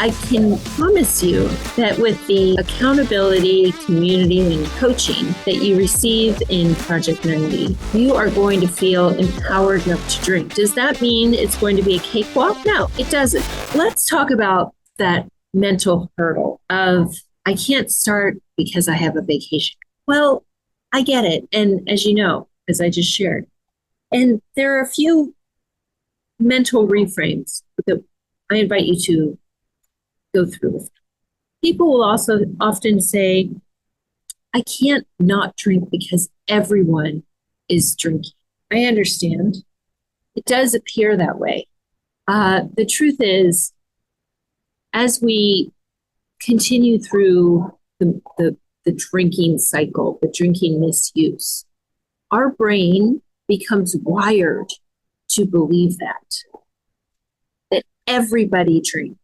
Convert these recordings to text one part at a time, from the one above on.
I can promise you that with the accountability, community, and coaching that you receive in Project 90, you are going to feel empowered enough to drink. Does that mean it's going to be a cakewalk? No, it doesn't. Let's talk about that mental hurdle of, I can't start because I have a vacation. Well, I get it. And as you know, as I just shared, and there are a few mental reframes that I invite you to go through with. People will also often say, I can't not drink because everyone is drinking. I understand. It does appear that way. The truth is, as we continue through the drinking cycle, the drinking misuse, our brain becomes wired to believe that everybody drinks.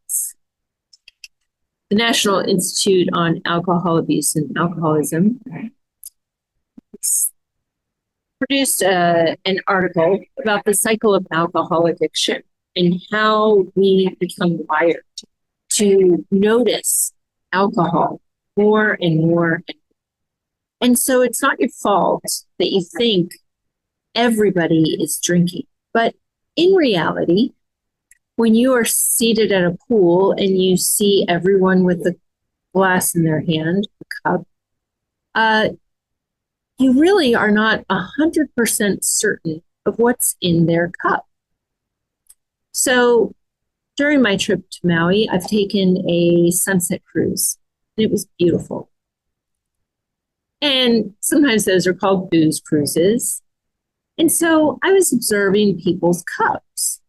The National Institute on Alcohol Abuse and Alcoholism produced an article about the cycle of alcohol addiction and how we become wired to notice alcohol more and more. And so it's not your fault that you think everybody is drinking. But in reality, when you are seated at a pool and you see everyone with a glass in their hand, a cup, you really are not 100% certain of what's in their cup. So during my trip to Maui, I've taken a sunset cruise, and it was beautiful. And sometimes those are called booze cruises. And so I was observing people's cups.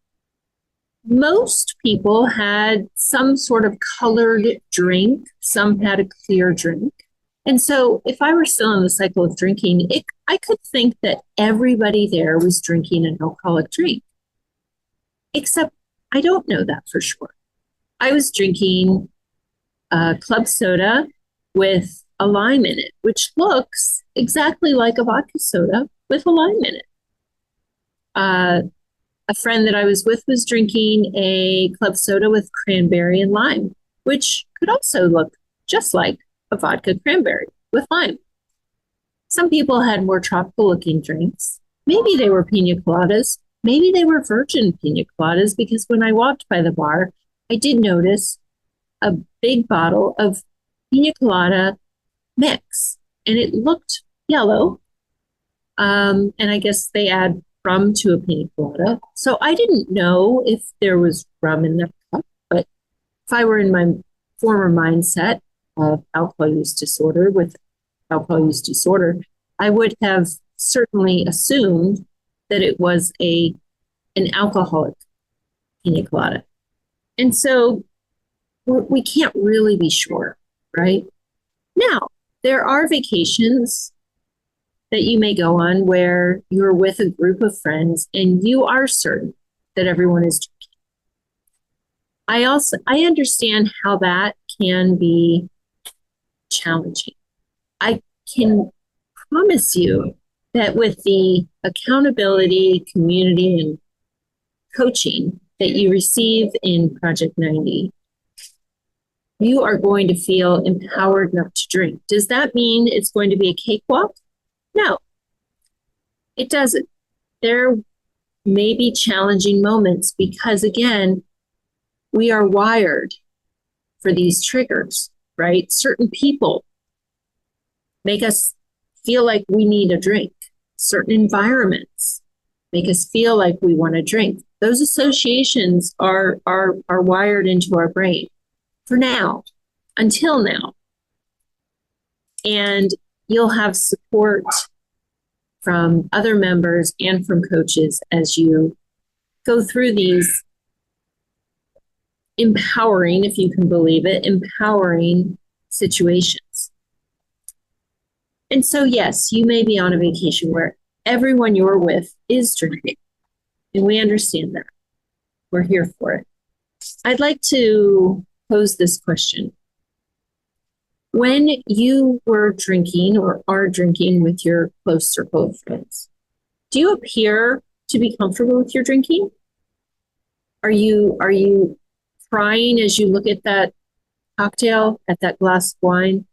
Most people had some sort of colored drink. Some had a clear drink. And so if I were still in the cycle of drinking, I could think that everybody there was drinking an alcoholic drink. Except I don't know that for sure. I was drinking club soda with a lime in it, which looks exactly like a vodka soda with a lime in it. A friend that I was with was drinking a club soda with cranberry and lime, which could also look just like a vodka cranberry with lime. Some people had more tropical looking drinks. Maybe they were pina coladas. Maybe they were virgin pina coladas, because when I walked by the bar, I did notice a big bottle of pina colada mix, and it looked yellow. And I guess they add rum to a pina colada. So I didn't know if there was rum in that cup, but if I were in my former mindset of alcohol use disorder, I would have certainly assumed that it was an alcoholic pina colada. And so we can't really be sure, right? Now, there are vacations that you may go on where you're with a group of friends and you are certain that everyone is drinking. I understand how that can be challenging. I can promise you that with the accountability, community, and coaching that you receive in Project 90, you are going to feel empowered enough to drink. Does that mean it's going to be a cakewalk? No, it doesn't. There may be challenging moments because, again, we are wired for these triggers, right? Certain people make us feel like we need a drink. Certain environments make us feel like we want to drink. Those associations are wired into our brain for now, until now. And you'll have support from other members and from coaches as you go through these empowering, if you can believe it, empowering situations. And so, yes, you may be on a vacation where everyone you're with is drinking, and we understand that. We're here for it. I'd like to pose this question. When you were drinking or are drinking with your close circle of friends, do you appear to be comfortable with your drinking? Are you crying as you look at that cocktail, at that glass of wine?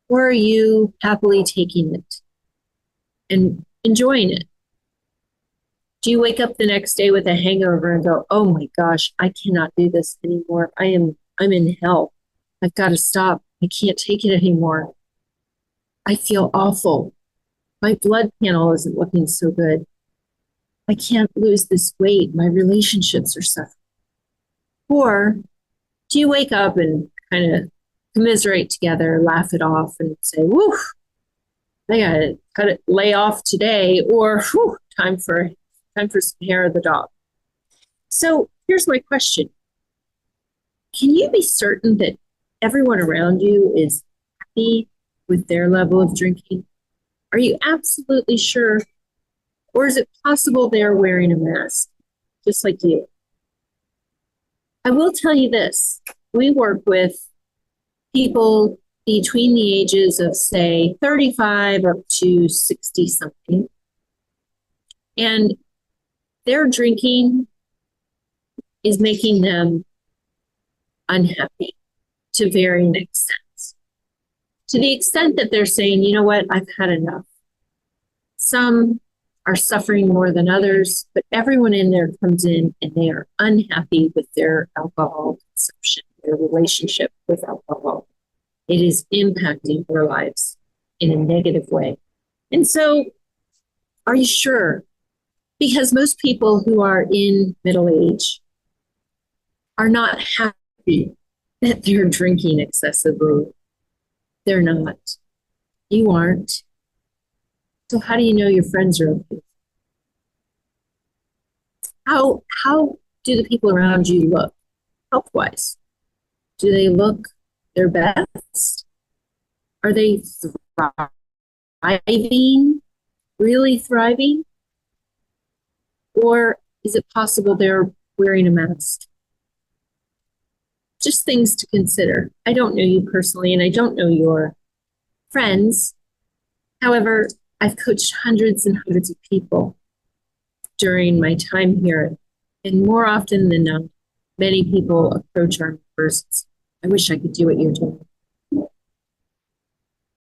Or are you happily taking it and enjoying it? Do you wake up the next day with a hangover and go, "Oh my gosh, I cannot do this anymore. I'm in hell. I've got to stop. I can't take it anymore. I feel awful. My blood panel isn't looking so good. I can't lose this weight. My relationships are suffering." Or do you wake up and kind of commiserate together, laugh it off, and say, "Woo, I gotta cut it, lay off today," or "Whew, time for some hair of the dog." So here's my question: can you be certain that everyone around you is happy with their level of drinking? Are you absolutely sure? Or is it possible they're wearing a mask, just like you? I will tell you this. We work with people between the ages of, say, 35 up to 60 something. And their drinking is making them unhappy to varying extents. To the extent that they're saying, "You know what, I've had enough." Some are suffering more than others, but everyone in there comes in and they are unhappy with their alcohol consumption, their relationship with alcohol. It is impacting their lives in a negative way. And so, are you sure? Because most people who are in middle age are not happy that they're drinking excessively. They're not. You aren't. So how do you know your friends are okay? How do the people around you look health wise? Do they look their best? Are they thriving, really thriving? Or is it possible they're wearing a mask? Just things to consider. I don't know you personally, and I don't know your friends. However, I've coached hundreds and hundreds of people during my time here. And more often than not, many people approach our members. "I wish I could do what you're doing.